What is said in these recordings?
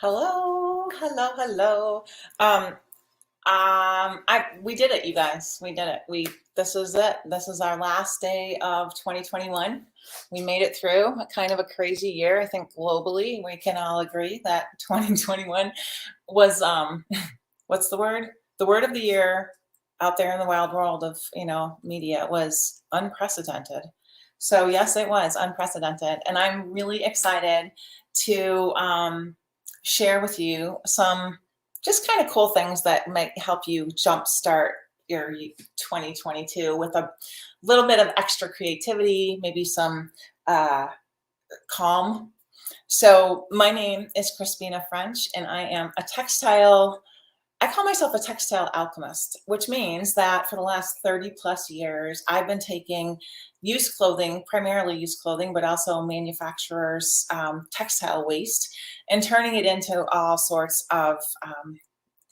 Hello, hello, hello. Um, we did it, you guys. We did it. This is it. This is our last day of 2021. We made it through a kind of a crazy year. I think globally we can all agree that 2021 was, what's the word? The word of the year out there in the wild world of, media was unprecedented. So yes, it was unprecedented. And I'm really excited to, share with you some just kind of cool things that might help you jumpstart your 2022 with a little bit of extra creativity, maybe some uh, calm. So, my name is Crispina French, and I am a textile I call myself a textile alchemist, which means that for the last 30 plus years, I've been taking used clothing, primarily used clothing, but also manufacturers' textile waste, and turning it into all sorts of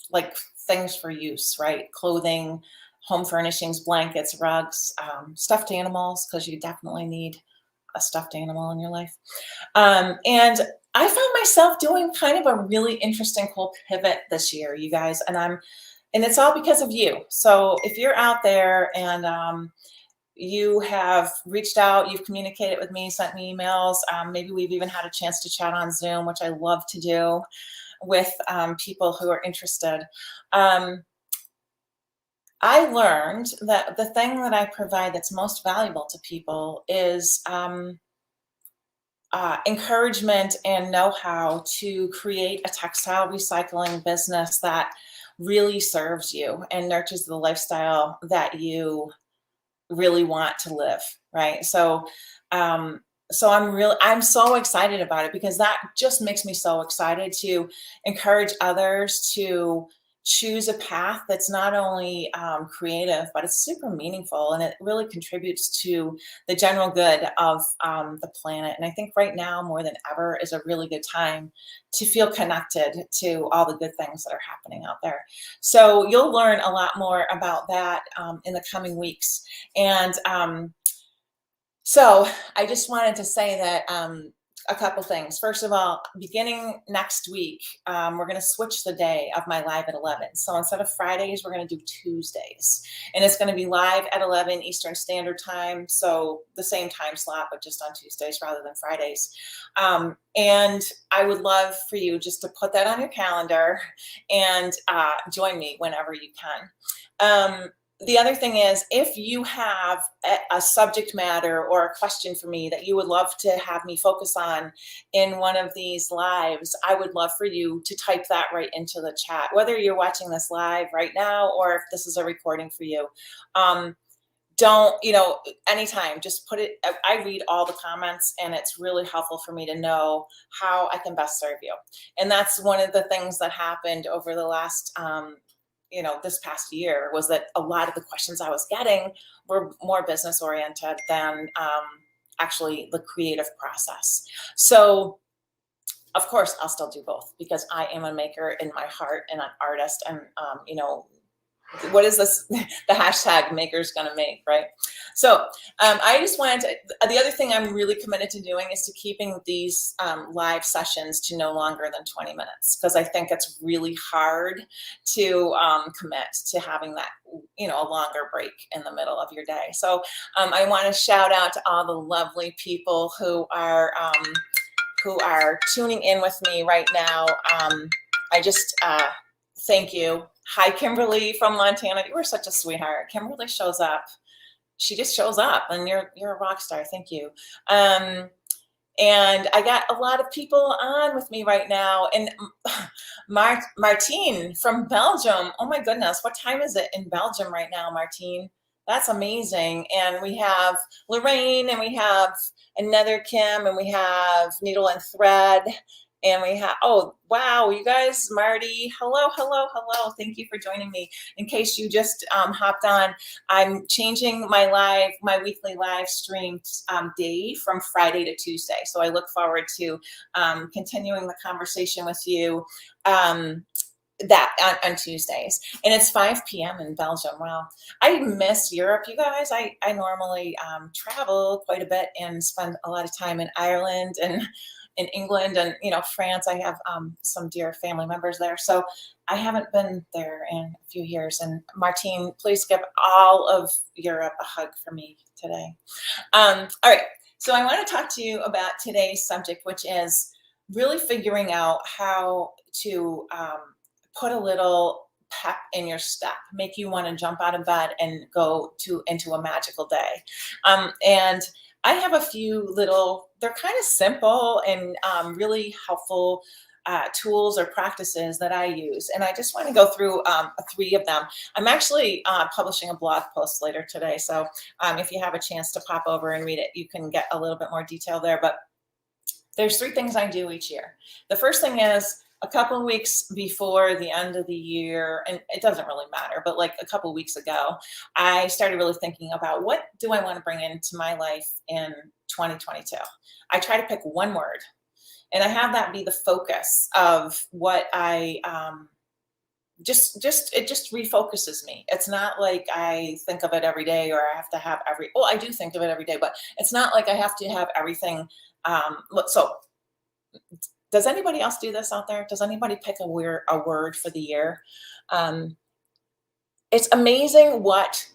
like things for use, right? Clothing, home furnishings, blankets, rugs, stuffed animals, because you definitely need a stuffed animal in your life. And I found myself doing kind of a really interesting, cool pivot this year, you guys, and it's all because of you. So if you're out there and you have reached out, you've communicated with me, sent me emails, maybe we've even had a chance to chat on Zoom, which I love to do with people who are interested. Um, I learned that the thing that I provide that's most valuable to people is encouragement and know-how to create a textile recycling business that really serves you and nurtures the lifestyle that you really want to live, right? So I'm so excited about it because that just makes me so excited to encourage others to choose a path that's not only creative, but it's super meaningful and it really contributes to the general good of the planet. And I think right now, more than ever, is a really good time to feel connected to all the good things that are happening out there. So you'll learn a lot more about that in the coming weeks. And so I just wanted to say that a couple things. First of all, beginning next week, we're going to switch the day of my live at 11. So instead of Fridays, we're going to do Tuesdays. And it's going to be live at 11 Eastern Standard Time. So the same time slot, but just on Tuesdays rather than Fridays. And I would love for you just to put that on your calendar and join me whenever you can. The other thing is, if you have a subject matter or a question for me that you would love to have me focus on in one of these lives, I would love for you to type that right into the chat, whether you're watching this live right now or if this is a recording for you. Don't, anytime, just put it. I read all the comments and it's really helpful for me to know how I can best serve you. And that's one of the things that happened over the last this past year, was that a lot of the questions I was getting were more business oriented than actually the creative process. So of course I'll still do both because I am a maker in my heart and an artist, and what is this? The hashtag makers gonna make, right? So I just wanted to, the other thing I'm really committed to doing is to keeping these live sessions to no longer than 20 minutes, because I think it's really hard to commit to having that, a longer break in the middle of your day. So I want to shout out to all the lovely people who are tuning in with me right now. I just thank you. Hi, Kimberly from Montana. You were such a sweetheart. Kimberly shows up. She just shows up, and you're a rock star. Thank you. And I got a lot of people on with me right now. And Martine from Belgium. Oh my goodness, what time is it in Belgium right now, Martine? That's amazing. And we have Lorraine, and we have another Kim, and we have Needle and Thread. And we have, oh, wow, you guys, Marty, hello, hello, hello. Thank you for joining me. In case you just hopped on, I'm changing my weekly live stream day from Friday to Tuesday. So I look forward to continuing the conversation with you on Tuesdays. And it's 5 p.m. in Belgium. Wow. I miss Europe, you guys. I normally travel quite a bit and spend a lot of time in Ireland and in England and, France. I have some dear family members there. So I haven't been there in a few years. And Martine, please give all of Europe a hug for me today. All right. So I want to talk to you about today's subject, which is really figuring out how to put a little pep in your step, make you want to jump out of bed and go into a magical day. And I have a few little, they're kind of simple and really helpful tools or practices that I use. And I just want to go through 3 of them. I'm actually publishing a blog post later today. So if you have a chance to pop over and read it, you can get a little bit more detail there. But there's 3 things I do each year. The first thing is a couple of weeks before the end of the year, and it doesn't really matter, but like a couple of weeks ago, I started really thinking about what do I want to bring into my life in 2022. I try to pick one word, and I have that be the focus of what I it just refocuses me. It's not like I think of it every day, or I have to have I do think of it every day, but it's not like I have to have everything. So does anybody else do this out there? Does anybody pick a word for the year? It's amazing what,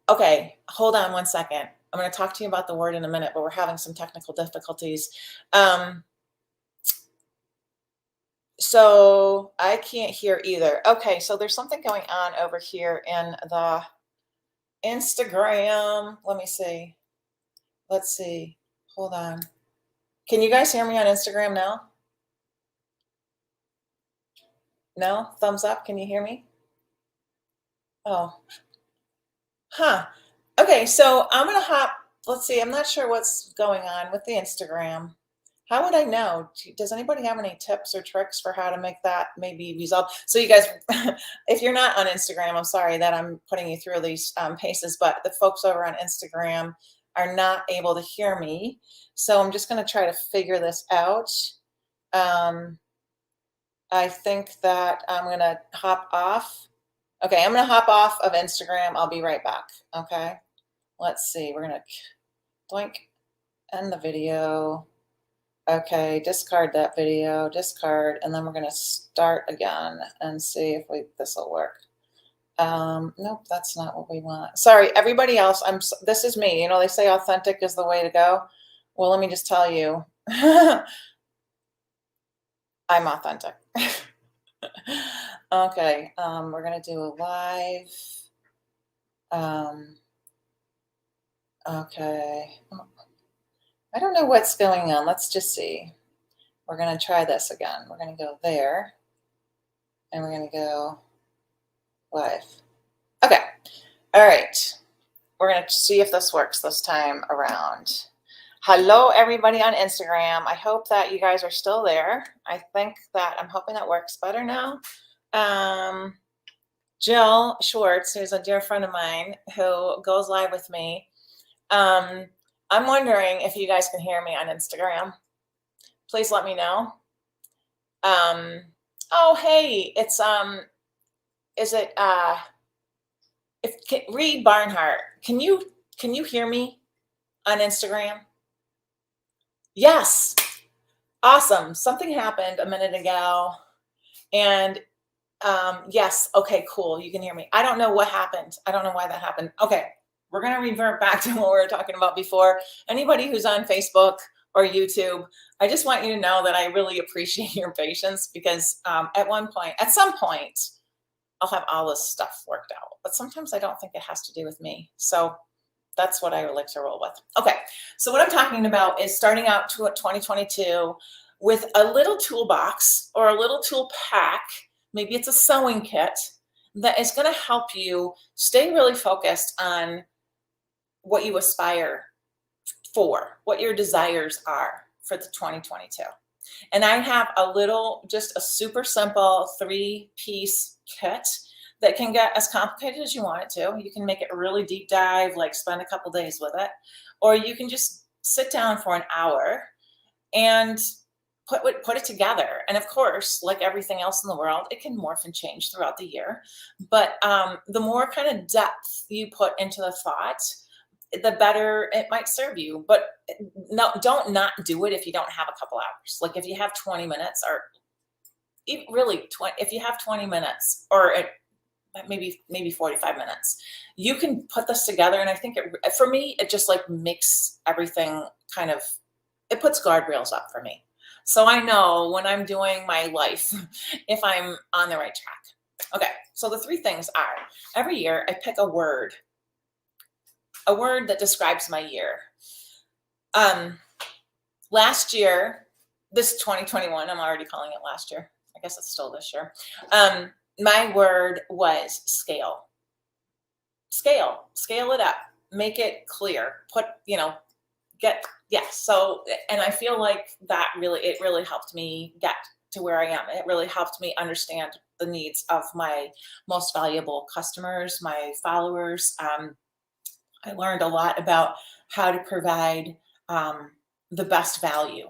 okay, hold on one second. I'm going to talk to you about the word in a minute, but we're having some technical difficulties. So I can't hear either. Okay, so there's something going on over here in the Instagram. Let me see. Let's see. Hold on. Can you guys hear me on Instagram now? No? Thumbs up. Can you hear me? Oh. Huh. Okay, so I'm going to hop. Let's see. I'm not sure what's going on with the Instagram. How would I know? Does anybody have any tips or tricks for how to make that maybe resolve? So you guys, if you're not on Instagram, I'm sorry that I'm putting you through these paces, but the folks over on Instagram are not able to hear me. So I'm just going to try to figure this out. I think that I'm going to hop off. Okay, I'm going to hop off of Instagram. I'll be right back. Okay, let's see. We're going to doink, end the video. Okay, discard that video, discard, and then we're going to start again and see if this will work. Nope, that's not what we want. Sorry, everybody else. This is me. You know, they say authentic is the way to go. Well, let me just tell you, I'm authentic. Okay, we're gonna do a live. Okay, I don't know what's going on. Let's just see. We're gonna try this again. We're gonna go there, and we're gonna go live. Okay. All right. We're going to see if this works this time around. Hello, everybody on Instagram. I hope that you guys are still there. I'm hoping that works better now. Jill Schwartz, who's a dear friend of mine who goes live with me. I'm wondering if you guys can hear me on Instagram. Please let me know. Oh, hey, it's, is it, Reed Barnhart, can you hear me on Instagram? Yes. Awesome. Something happened a minute ago, and yes. Okay, cool. You can hear me. I don't know what happened. I don't know why that happened. Okay, we're going to revert back to what we were talking about before. Anybody who's on Facebook or YouTube, I just want you to know that I really appreciate your patience, because at some point, I'll have all this stuff worked out. But sometimes I don't think it has to do with me. So that's what I would like to roll with. Okay, so what I'm talking about is starting out to 2022 with a little toolbox or a little tool pack. Maybe it's a sewing kit that is going to help you stay really focused on what you aspire for, what your desires are for the 2022. And I have just a super simple 3-piece kit that can get as complicated as you want it to. You can make it a really deep dive, like spend a couple days with it, or you can just sit down for an hour and put it together. And of course, like everything else in the world, it can morph and change throughout the year. But the more kind of depth you put into the thought, the better it might serve you. But no, don't not do it if you don't have a couple hours. Like if you have 20 minutes or really 20, if you have 20 minutes or maybe 45 minutes, you can put this together. And I think for me, it just like makes everything kind of, it puts guardrails up for me. So I know when I'm doing my life, if I'm on the right track. Okay, so the three things are, every year I pick a word that describes my year. Last year, this 2021, I'm already calling it last year. I guess it's still this year. My word was scale. Scale it up, make it clear, so, and I feel like that it really helped me get to where I am. It really helped me understand the needs of my most valuable customers, my followers. I learned a lot about how to provide the best value,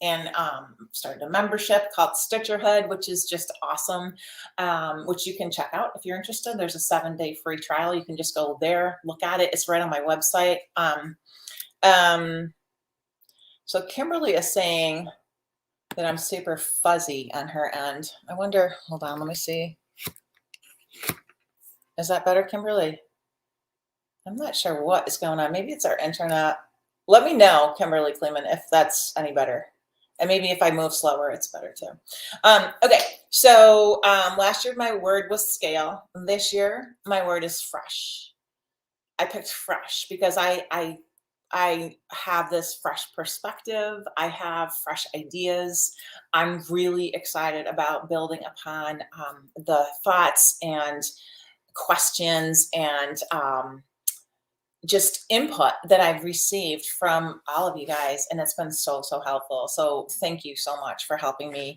and started a membership called Stitcherhood, which is just awesome, which you can check out if you're interested. There's a 7-day free trial. You can just go there, look at it. It's right on my website. So Kimberly is saying that I'm super fuzzy on her end. I wonder, hold on, let me see. Is that better, Kimberly? I'm not sure what is going on. Maybe it's our internet. Let me know, Kimberly Kleeman, if that's any better. And maybe if I move slower, it's better too. Okay, so last year my word was scale. This year my word is fresh. I picked fresh because I have this fresh perspective. I have fresh ideas. I'm really excited about building upon the thoughts and questions and just input that I've received from all of you guys, and it's been so helpful. So thank you so much for helping me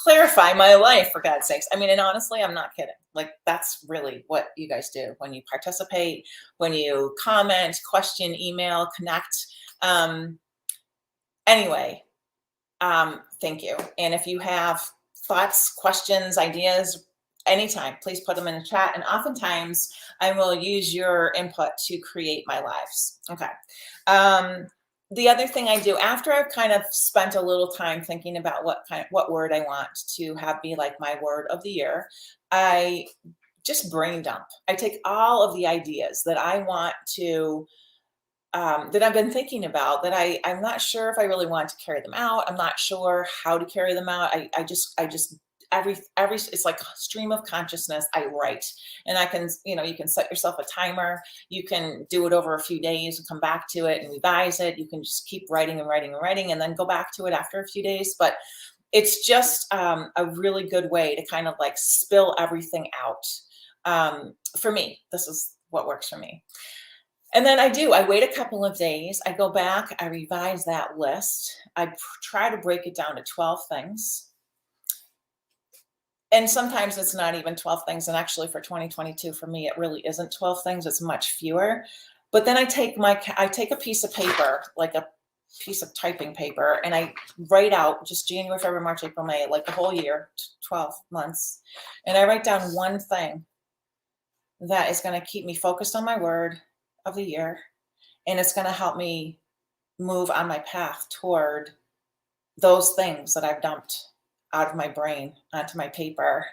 clarify my life, for God's sakes. I mean, and honestly, I'm not kidding. Like, that's really what you guys do when you participate, when you comment, question, email, connect. Anyway, thank you. And if you have thoughts, questions, ideas, anytime, please put them in the chat. And oftentimes I will use your input to create my lives. Okay. The other thing I do after I've kind of spent a little time thinking about what word I want to have be like my word of the year, I just brain dump. I take all of the ideas that I want to, that I've been thinking about, that I'm not sure if I really want to carry them out. I'm not sure how to carry them out. I just every it's like a stream of consciousness. I write, and I can, you can set yourself a timer. You can do it over a few days and come back to it and revise it. You can just keep writing and writing and writing and then go back to it after a few days. But it's just a really good way to kind of like spill everything out. For me, this is what works for me. And then I wait a couple of days. I go back, I revise that list. I try to break it down to 12 things. And sometimes it's not even 12 things. And actually for 2022, for me, it really isn't 12 things. It's much fewer. But then I take a piece of paper, like a piece of typing paper, and I write out just January, February, March, April, May, like the whole year, 12 months. And I write down one thing that is going to keep me focused on my word of the year. And it's going to help me move on my path toward those things that I've dumped out of my brain onto my paper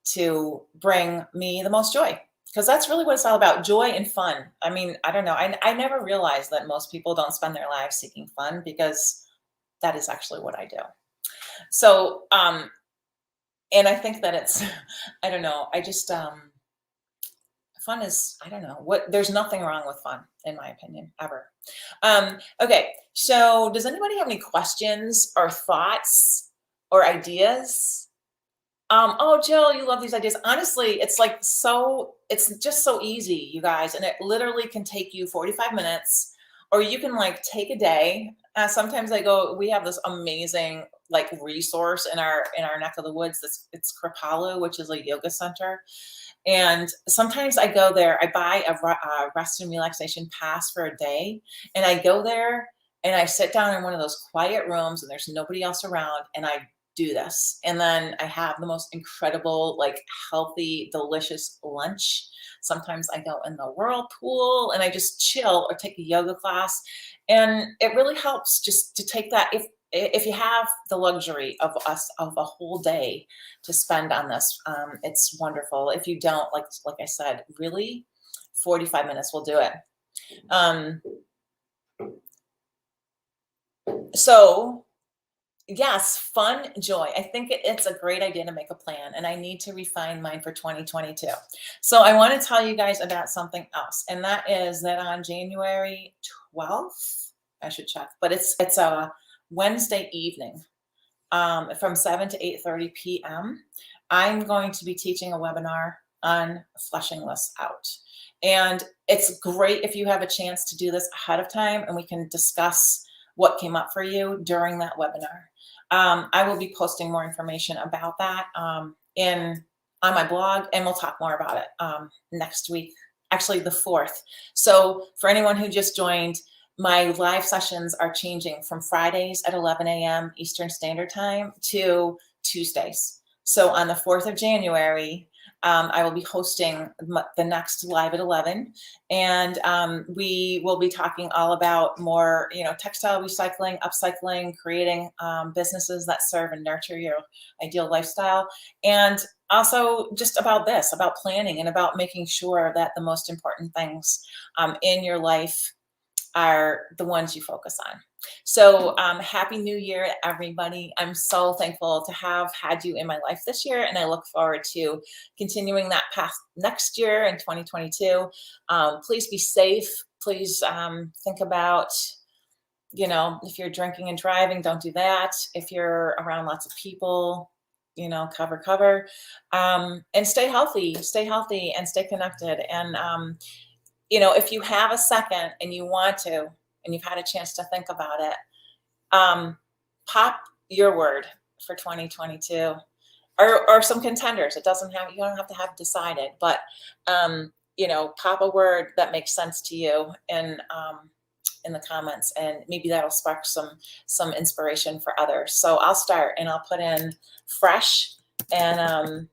to bring me the most joy. Because that's really what it's all about, joy and fun. I mean, I don't know. I never realized that most people don't spend their lives seeking fun, because that is actually what I do. So, and I think that it's, I don't know. I just, fun is, I don't know there's nothing wrong with fun, in my opinion, ever. Okay. So does anybody have any questions or thoughts or ideas? Oh, Jill, you love these ideas. Honestly, it's just so easy, you guys. And it literally can take you 45 minutes, or you can like take a day. Sometimes we have this amazing like resource in our neck of the woods. It's Kripalu, which is a yoga center. And sometimes I go there, I buy a rest and relaxation pass for a day, and I go there and I sit down in one of those quiet rooms and there's nobody else around, and I do this. And then I have the most incredible, like healthy, delicious lunch. Sometimes I go in the whirlpool and I just chill or take a yoga class. And it really helps just to take that. If you have the luxury of a whole day to spend on this, it's wonderful. If you don't, like I said, really 45 minutes will do it. So yes, fun, joy. I think it's a great idea to make a plan, and I need to refine mine for 2022. So I want to tell you guys about something else, and that is that on January 12th, I should check, but it's a Wednesday evening, from 7 to 8:30 p.m. I'm going to be teaching a webinar on flushing lists out. And it's great if you have a chance to do this ahead of time and we can discuss what came up for you during that webinar. I will be posting more information about that on my blog, and we'll talk more about it next week, actually the 4th. So for anyone who just joined, my live sessions are changing from Fridays at 11 a.m. Eastern Standard Time to Tuesdays. So on the 4th of January, I will be hosting the next live at 11, and we will be talking all about more, textile recycling, upcycling, creating businesses that serve and nurture your ideal lifestyle, and also just about this, about planning and about making sure that the most important things in your life are the ones you focus on. So happy new year, everybody. I'm so thankful to have had you in my life this year, and I look forward to continuing that path next year in 2022. Please be safe. Please think about, if you're drinking and driving, don't do that. If you're around lots of people, cover, and stay healthy and stay connected. And if you have a second and you want to, and you've had a chance to think about it, pop your word for 2022, or some contenders. You don't have to have decided, but pop a word that makes sense to you in the comments, and maybe that'll spark some inspiration for others. So I'll start, and I'll put in fresh, and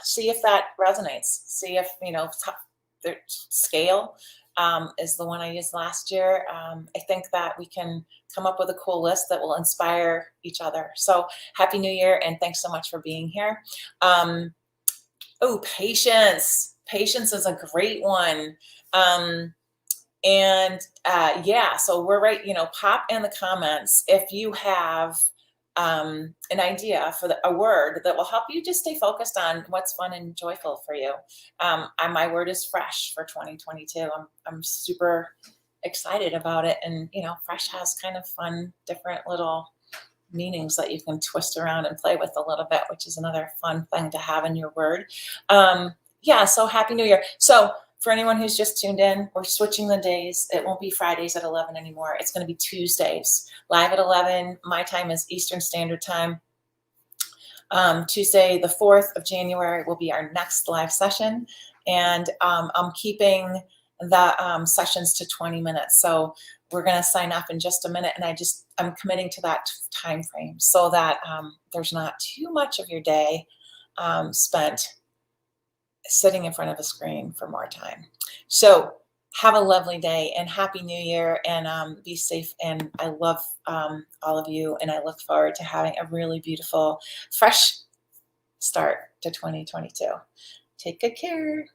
see if that resonates. See if the scale is the one I used last year. I think that we can come up with a cool list that will inspire each other. So happy new year, and thanks so much for being here. Patience. Patience is a great one. So we're right, pop in the comments if you have an idea for a word that will help you just stay focused on what's fun and joyful for you. My word is fresh for 2022. I'm super excited about it. And, fresh has kind of fun, different little meanings that you can twist around and play with a little bit, which is another fun thing to have in your word. So happy new year. So for anyone who's just tuned in, we're switching the days. It won't be Fridays at 11 anymore. It's going to be Tuesdays. Live at 11. My time is Eastern Standard Time. Tuesday, the 4th of January, will be our next live session. And I'm keeping the sessions to 20 minutes. So we're going to sign off in just a minute. And I'm committing to that time frame so that there's not too much of your day spent sitting in front of a screen for more time. So have a lovely day and happy new year, and be safe. And I love all of you, and I look forward to having a really beautiful, fresh start to 2022. Take good care.